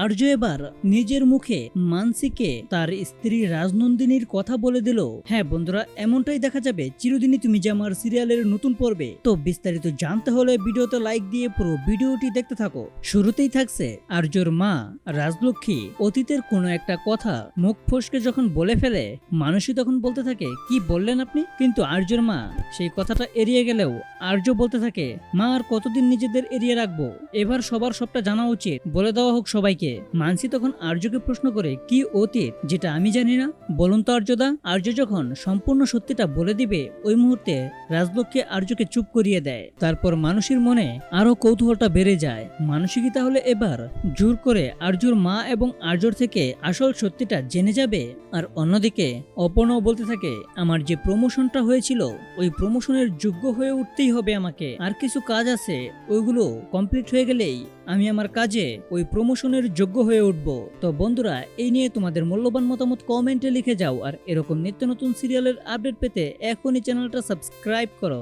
আর্য এবার নিজের মুখে মানসীকে তার স্ত্রী রাজনন্দিনীর কথা বলে দিল। হ্যাঁ বন্ধুরা, এমনটাই দেখা যাবে চিরদিনই তুমি যে আমার সিরিয়ালের নতুন পর্বে। তো বিস্তারিত জানতে হলে ভিডিওতে লাইক দিয়ে পুরো ভিডিওটি দেখতে থাকো। শুরুতেই থাকছে আর্যর মা রাজলক্ষ্মী অতীতের কোনো একটা কথা মুখ ফসকে যখন বলে ফেলে, মানুষই তখন বলতে থাকে কি বললেন আপনি, কিন্তু আর্যর মা সেই কথাটা এড়িয়ে গেলেও আর্য বলতে থাকে মা আর কতদিন নিজেদের এড়িয়ে রাখবো, এবার সবার সবটা জানা উচিত, বলে দেওয়া হোক সবাইকে। মানসী তখন আর্যকে প্রশ্ন করে কি অতীত যেটা আমি জানি না, বলুন তো আর্যদা। আর্য যখন সম্পূর্ণ সত্যিটা বলে দিবে ওই মুহূর্তে রাজলক্ষ্মী আর্যকে চুপ করিয়ে দেয়। তারপর মানুষের মনে আরো কৌতূহলটা বেড়ে যায়, মানুষই কি তাহলে এবার জোর করে আর্যর মা এবং আর্যর থেকে আসল সত্যিটা জেনে যাবে। আর অন্যদিকে অপর্ণাও বলতে থাকে আমার যে প্রমোশনটা হয়েছিল ওই প্রমোশনের যোগ্য হয়ে উঠতেই হবে আমাকে, আর কিছু কাজ আছে ওইগুলো কমপ্লিট হয়ে গেলেই আমি আমার কাজে ওই প্রমোশনের যোগ্য হয়ে উঠব। তো বন্ধুরা, এই নিয়ে তোমাদের মূল্যবান মতামত কমেন্টে লিখে যাও, আর এরকম নিত্য নতুন সিরিয়ালের আপডেট পেতে এখনই চ্যানেলটা সাবস্ক্রাইব করো।